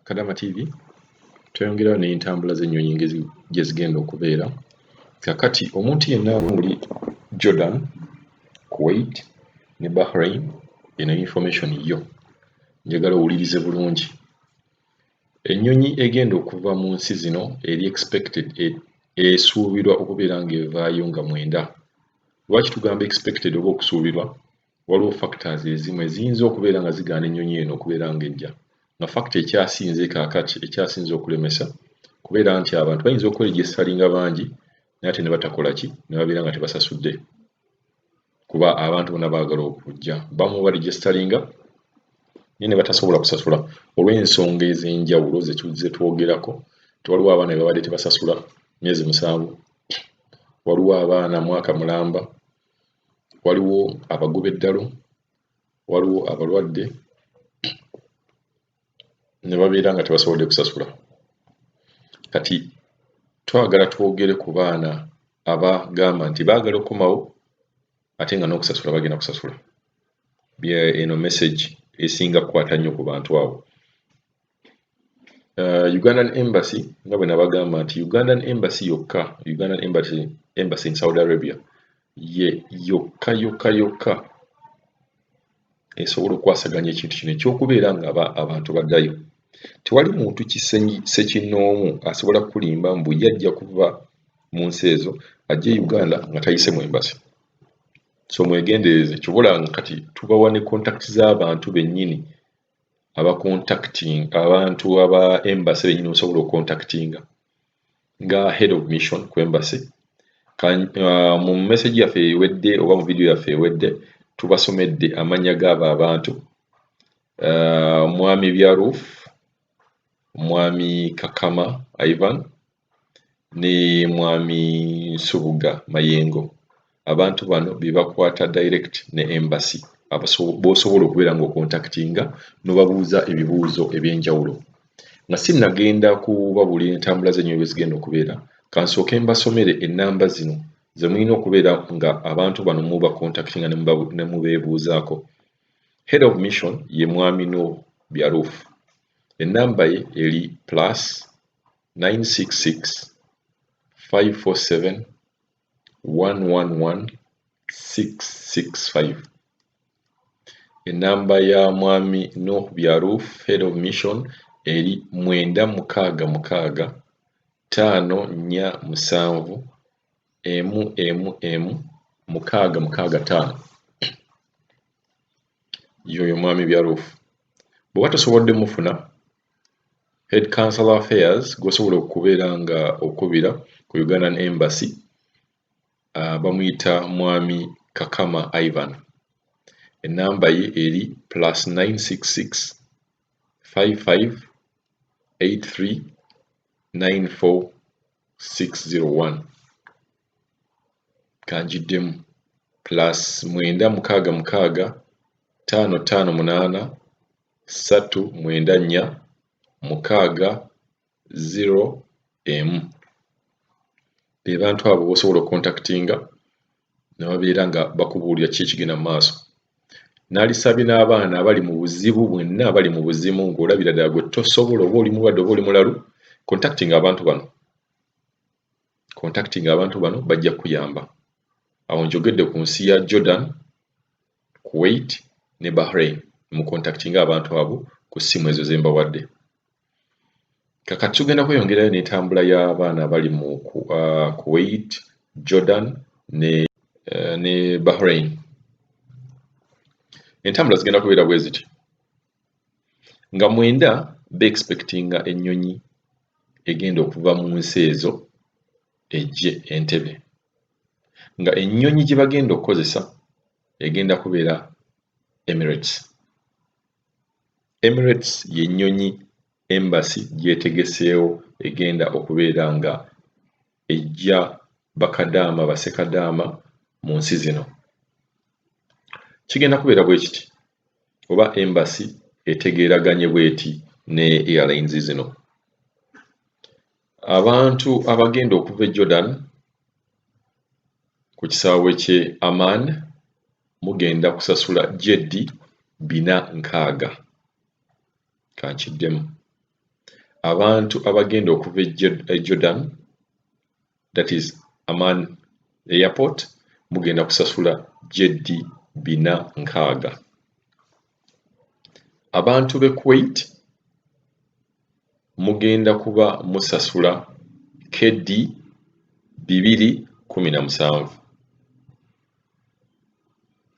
Kadama TV tweyongerayo n'entambula z'ennyonyi gye zigenda okubeera. Kakati omuntu yenna muri Jordan, Kuwait ne Bahrain, eno information yo njagala owulirize bulungi. Ennyonyi egenda okuva mu nsi zino eri expected esuubirwa okubeera ng'evaayo nga 9. Lwaki tugamba expected oba okusuubirwa? Waliwo factors ezimu eziyinza okubeera nga zigaana ennyonyi eno okubeera ng'ejja. Nga factor ekyasinze kaakati ekyasinze okulemesa kubeera nti abantu bayinza okweregistaringa bangi naye ate ne batakola ki, ne babeera nga tebasasudde. Kuba abantu bonna baagala okujja, bamu baregistaringa naye ne batasobola kusasula olw'ensonga ez'enjawulo ze twogerako. Waliwo abaana be babadde tebasasula myezi 7, waliwo abaana mwaka mulamba, waliwo abagobeddalo, waliwo abalwadde ne babeera nga tebasobodde kusasula. Kati twagala twogere ku baana abagamba nti baagala okukomawo ate nga n'okusasula bagenda kusasula. Eno message esinga kukwata nnyo ku bantu abo. Ugandan Embassy nga bwe nabagamba nti Ugandan Embassy yokka, Ugandan Embassy in Saudi Arabia ye yokka esobola okwasaganya ekintu kino ekyokubeera nga abantu baddayo. Tewali muntu kinnoomu asobola kulimba mbu yajja kuva mu nsi ezo ajje Uganda nga tayise mu embassy. So mwegendereze, kibula kati tubawa ne contact z'abantu bennyini abantu aba embassy bennyini osobola okontaktinga nga head of mission ku embassy. Mu message yaffe ewedde oba mu video yaffe ewedde tubasomedde amannya g'abo abantu. Mwami Byaruf, Mwami Kakama Ivan ne Mwami Subuga Mayengo. Abantu bano bebakwata direct ne embassy b'osobola okubeera ng'okontaktinga n'obabuuza ebibuuzo eby'enjawulo. Nga sinnagenda kubabuulira entambula z'ennyonyi bwe zigenda okubeera, kansooke mbasomere ennamba zino ze mulina okubeera nga abantu bano mubakontaktinga ne mubeebuuzaako. Head of mission ye Mwami Nuh Byaruf. Ennamba ye eri +966 547 111 665. Ennamba ya Mwami Nuh Byaruf Head of mission eri 966 547 665. Yoyo Mwami Byaruf. Bw'oba tosobodde mufuna Head Consular Affairs gwosobola okubeera nga okubira ku Ugandan Embassy, bamuyita Mwami Kakama Ivan. Ennamba ye eri +966 55 83 94 601. Kanjiddemu +966 558 394 601. Be bantu abo b'osobola okontaktinga ne babeera nga bakubuulira ki ekigenda mu maaso. N'alisabye n'abaana abali mu buzibu bwenna, abali mu buzimu ng'olabira ddala gwe tosobola, oba oli mulwadde oba oli mulalu, contactinga abantu bano bajja kuyamba. Awo njogedde ku nsi ya Jordan, Kuwait ne Bahrain. Mucontactinga abantu abo ku ssimu ezo ze mbawadde. Kakati tugenda kweyongerayo n'entambula y'abaana abali mu Kuwait, Jordan ne Bahrain. Entambula zigenda kubeera bwe ziti. Nga 9 be-expectinga ennyonyi egenda okuva mu nsi ezo ejje Entebbe. Nga ennyonyi gye bagenda okukozesa egenda kubeera Emirates. Emirates y'ennyonyi embassy gyetegeseewo egenda okubeera nga ejja bakadaama basekadaama mu nsi zino. Kigenda kubeera bwe kiti oba embassy etegeeraganye bweti ne airlines zino. Abantu abagenda okuva e Jordan ku kisaawe ky'e Amman mugenda kusasula jeddi 460. Kankiddemu abantu abagenda okuva e Jordan, that is Amman Airport, mugenda kusasula jeddi 460. Abantu be Kuwait mugenda kuba musasula keddi 217.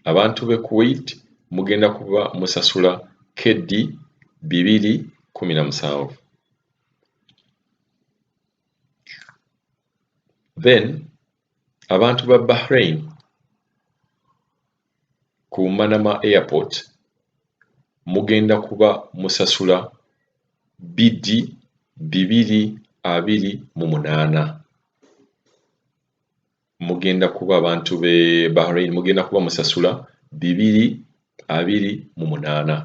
Abantu be Kuwait mugenda kuba musasula keddi 217. Then abantu ba Bahrain ku Manama Airport mugenda kuba musasula biddi 228. Mugenda kuba abantu be Bahrain mugenda kuba musasula 228.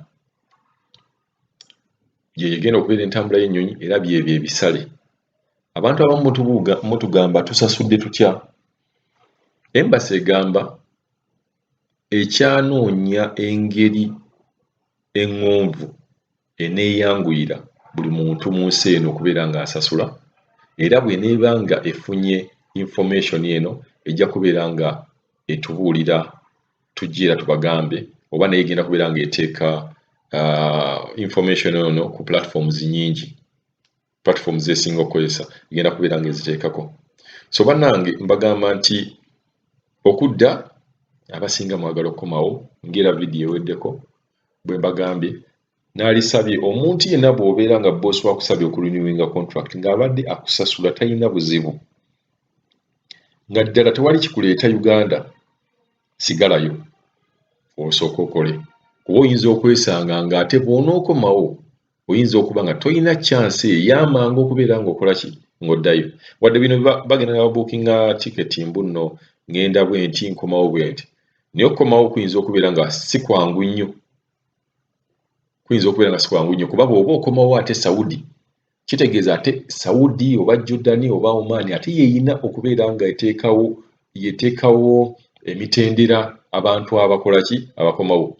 Yegenda okubeera entambula y'ennyonyi era byebyo ebisale. Abantu abamu mutugamba tusasudde tutya. Embassy egamba ekyanoonya engeri eŋŋonvu eneeyanguyira buli muntu mu nsi eno okubeera ng'asasula, era bw'eneeba nga efunye information eno ejja kubeera nga etubuulira tujje era tubagambe, oba naye egenda kubeera ng'eteeka information eno ku platforms nyingi, platforms zesinga okukozesa egenda kubeera ng'eziteekako. So bannange mbagamba nti okudda abasinga mwagala okukomawo ng'era vidiyo eweddeko bwe mbagambye, naalisabye omuntu yenna bw'obeera nga boss wakusabye okurenewinga contract ng'abadde akusasula talina buzibu, nga ddala tewali kikuleeta Uganda, sigalayo osooke okole, kuba oyinza okwesanga ng'ate bw'onookomawo oyinza okuba nga tolina chance ey'amangu okubeera ng'okola ki, ng'oddayo. Wadde bino bagenda ne babuukinga tiketi mbu nno ngenda bwenti nkomawo bwenti, naye okukomawo kuyinza okubeera nga si kwangu nnyo, kuba bw'oba okomawo ate Saudi, kitegeeza ate Saudi oba Jordan oba Oman ate yeeyina okubeera nga yeteekawo emitendera abantu abakola ki, abakomawo.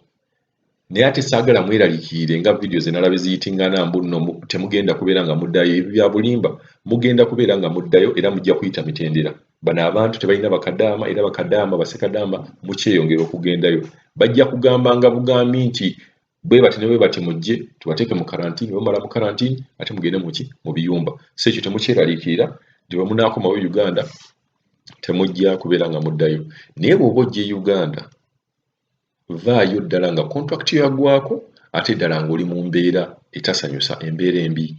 Naye ate saagala mweraliikirire nga vidiyo ze nalabe ziyitingana mbu nno temugenda kubeera nga muddayo, ebyo bya bulimba, mugenda kubeera nga muddayo era mujja kuyita mitendera. Bano abantu tebalina bakadaama, era bakadaama basekadaama mukyeyongera okugendayo. Bajja kugambanga bugambi nti bwe bati ne bwe bati mujje tubateeke mu karantini, bamala mu karantini ate mugende mu biyumba. So ekyo temukyeraliikirira nti bwe munaakomawo Uganda temujja kubeera nga muddayo. Naye bw'oba ojja Uganda, vaayo ddala nga contract yagwako, ate ddala ng'oli mu mbeera etasanyusa, embeera embi,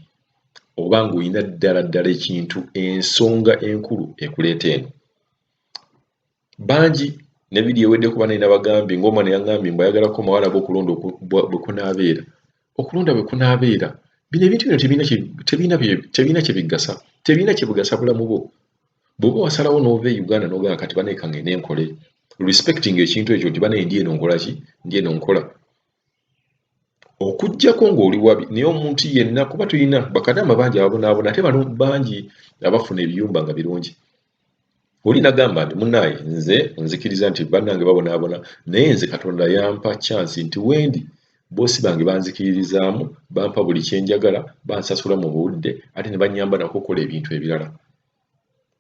oba ng'olina ddala ekintu, ensonga enkulu ekuleeta eno. Bangi ne vidiyo ewedde kuba naye nabagambye ng'omwana yaŋŋambye mbu ayagala kukomawo alabe okulonda bwe kunaabeera. Okulonda bwe kunaabeera, bino ebintu bino tebirina kye bigasa, tebirina kye bigasa bulamu bwo. Bw'oba wasalawo n'ova e Uganda n'ogamba kati banaye ka ngende nkole, respecting ekintu ekyo nti banaye ndi eno nkola ki, ndi eno nkola. Okuggyako ng'oli wabi, naye omuntu yenna, kuba tulina bakadaama bangi ababonaabona, ate bano bangi abafuna ebiyumba nga birungi. Oli nagamba nti munnaaye nze nzikiriza nti bannange babonaabona, naye nze Katonda yampa chance nti wendi boosi bange banzikiririzaamu, bampa buli kye njagala, bansasula mu budde, ate ne bannyamba n'okukola ebintu ebirala.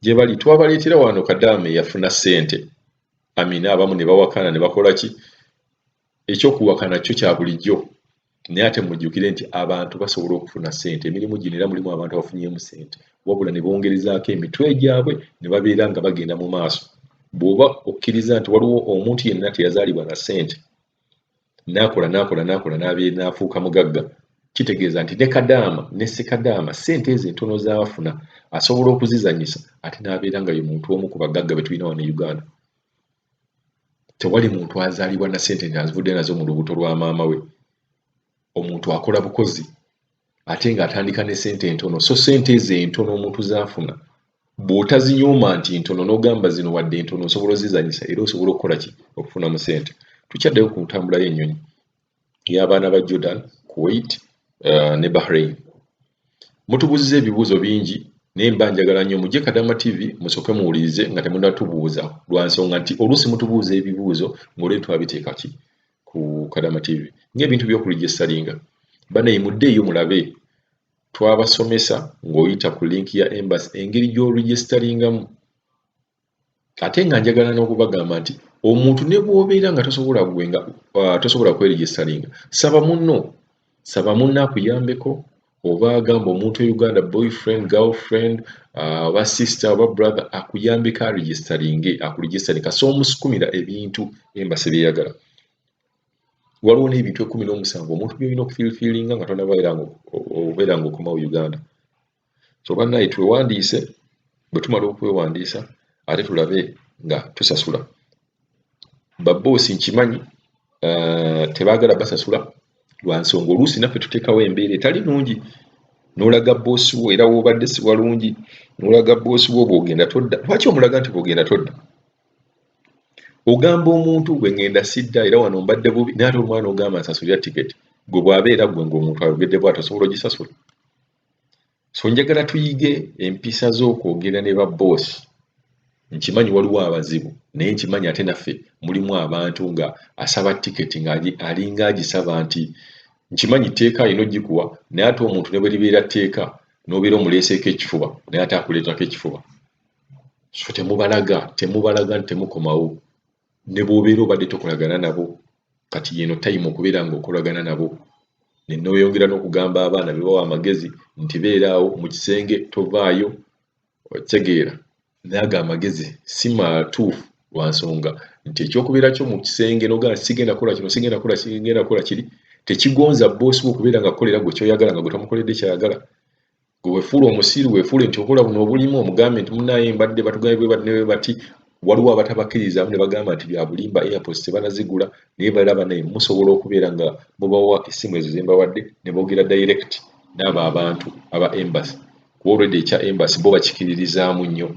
Gye bali twabaleetera wano kadaama yafuna ssente, amina abamu ne bawakana ne bakola ki, ekyokuwakana kyo kya bulijjo, naye ate mujjukire nti abantu basobola okufuna ssente, emirimu gino era mulimu abantu abafunyeemu ssente, wabula ne bongerezaako emitwe gyabwe ne babeera nga bagenda mu maaso. Bw'oba okkiriza nti waliwo omuntu yenna teyazaalibwa na ssente, n'akola n'afuuka mugagga, kitegeeza nti ne kadaama ne ssekadaama ssente ezo entono z'afuna asobola okuzizanyisa, ate n'abeera nga ye muntu omu ku bagagga be tulina wano e Uganda. Tewali muntu azaalibwa na ssente ng'azivudde nazo mu lubuto lwa maama we. Omuntu akola bukozi ate ng'atandika ne ssente entono. So ssente ezo entono omuntu z'afuna bw'otazinyooma nti ntono n'ogamba zino wadde entono osobola ozizanyisa era osobola okukola ki, okufunamu ssente. Tukyaddayo ku ntambula y'ennyonyi y'abaana ba Jordan, Kuwait ne Bahrain. Mutubuuziza ebibuuzo bingi naye mba njagala nnyo mujje Kadaama TV musooke muwulirize nga temunnatubuuza, lwa nsonga nti oluusi mutubuuza ebibuuzo ng'olw'ebyo twabiteeka ki ku Kadaama TV ng'ebintu by'okuligisalinga. Banaye muddeeyo mulabe twabasomesa ng'oyita ku link ya embassy engeri gy'oregisteringamu. Ate nga njagala n'okubagamba nti omuntu ne bw'obeera nga tosobola kweregisteringa, saba munno akuyambeko, oba agamba omuntu e Uganda boyfriend, girlfriend, oba sister oba brother akuyambeko akuregisteringa, so omusukumira ebintu embassy byeyagala. Waliwo n'ebintu 17 omuntu by'olina okufulfillinga nga obeera ng'okomawo Uganda. So bannaye twewandiise, bwe tumala okwewandiisa ate tulabe nga tusasula. Babboosi nkimanyi tebaagala basasula lwa nsonga oluusi naffe tuteekawo embeera etali nnungi. N'olaga boosi wo era w'obadde si walungi, n'olaga boosi wo bw'ogenda todda. Lwaki omulaga nti bw'ogenda todda? Ogamba omuntu bwe ngenda sidda era wano mbadde bubi, naye ate omwana ogamba nsasulira tiketi, gwe bw'abeera gwe ng'omuntu ayogedde bw'atyo osobola ogisasula. So njagala tuyige empisa z'okwogera ne babboosi. Nkimanyi waliwo abazibu, naye nkimanyi ate naffe mulimu abantu nga asaba tiketi ng'alinga agisaba nti nkimanyi tteeka alina ogikuwa, naye ate omuntu ne bwe libeera tteeka n'obeera omuleeseeko ekifuba naye ate akuleetako ekifuba. So temubalaga nti temukomawo. Ne bw'obeera obadde tokolagana nabo, kati yeno time okubeera ng'okolagana nabo. Ne n'oyongera n'okugamba abaana be bawa amagezi nti beeraawo mu kisenge tovaayo, okitegeera. Naga amagezi si matuufu lwa nsonga nti ekyokubeera kyo mu kisenge n'ogamba sigenda kukola kino, sigenda kukola kiri, tekigonza boosi wo okubeera nga kukolera gwe ky'oyagala nga gwe tamukoledde ky'ayagala. Gwe weefuula omusiru, weefuule nti okola buno obulimu, omugambe nti munnaaye mbadde batugambe bwe bati. Waliwo abatabakkirizamu ne bagamba nti bya bulimba, airpods tebanazigula, naye balaba naye musobola okubeera nga mubawa essimu ezo ze mbawadde ne boogera direct n'abo abantu aba embassy. Kuba already ekya embassy bo bakikiririzaamu nnyo.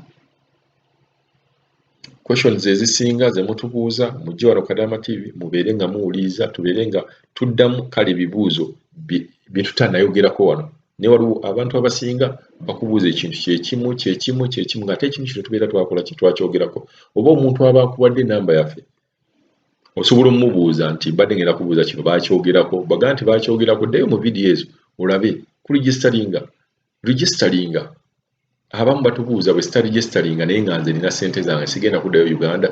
Questions ezisinga ze mutubuuza mujje wano Kadaama TV mubeere nga muwuliriza, tubeere nga tuddamu kale ebibuuzo bye tutanayogerako wano. Ne waliwo abantu abasinga bakubuuza ekintu kyekimu ng'ate ekintu kino tubeera twakola twakyogerako. Oba omuntu aba akuwadde ennamba yaffe osobola omumubuuza nti mbadde ngenda kubuuza kino baakyogerako, bagaa nti baakyogerako, ddayo mu vidiyo ezo olabe ku registeringa. Abamu batubuuza bwe sitaregisteringa naye nga nze nina ssente zange sigenda kuddayo Uganda.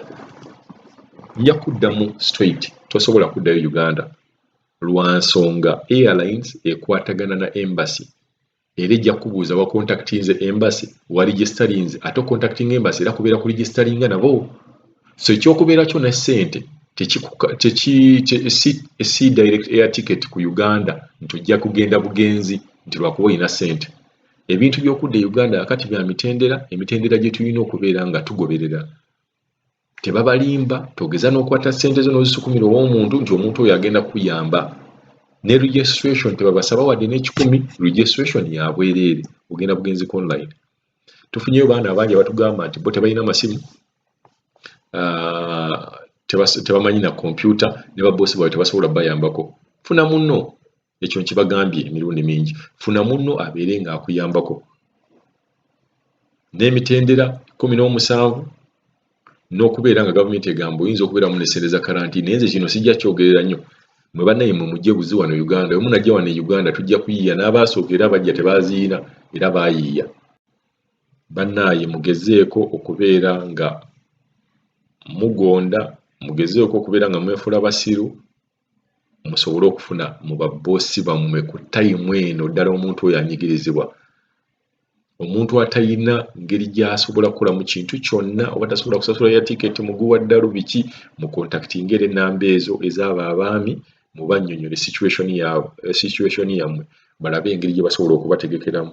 Nja kuddamu straight, tosobola kuddayo Uganda lwa nsonga airlines ekwatagana na embassy era ejja kubuuza wa contactinze embassy wa registerinze ate contacting embassy era kubeera ku registeringa nabo. So ekyokubeera kyo ne ssente si direct air ticket ku Uganda nti ojja kugenda bugenzi nti lwakuba olina ssente. Ebintu by'okudda Uganda akati bya emitendera gye tulina okubeera nga tugoberera. Tebabalimba, togeza n'okwata ssente zo n'ozisukumira ow'omuntu nti omuntu oyo agenda kuyamba. Ne registration tebabasaba wadde n'10, registration ya bwereere, ogenda bugenzi online. Tufunyeyo baana abangi abatugamba nti bo tebalina masimu, tebamanyi na computer, ne babboosi baabwe tebasobola bayambako. Funa munno, ekyo nkibagambye emirundi mingi, funa munno abeere ng'akuyambako. N'emitendera 17 n'okubeera nga gavumenti egamba oyinza okubeeramu n'essente za karantiini, naye nze kino sijja kyogerera nnyo. Mwe bannaye mwe mujje buzi wano Uganda, bwe munajja wano e Uganda tujja kuyiiya, n'abaasooka era bajja tebaaziyina era baayiiya. Bannaye mugezeeko okubeera nga mugonda, mugezeeko okubeera nga mwefuula basiru, musobole okufuna mu babboosi bammwe ku tayimu eno ddala omuntu oyo anyigirizibwa. Omuntu atayina ngeri gy'asobola kukolamu kintu kyonna oba tasobola kusasula ya tiketi muguwa ddalu biki, mu contacting era ennamba ezo ez'abo abaami mubannyonnyole situation yammwe balabe engeri gye basobola okubategekeramu.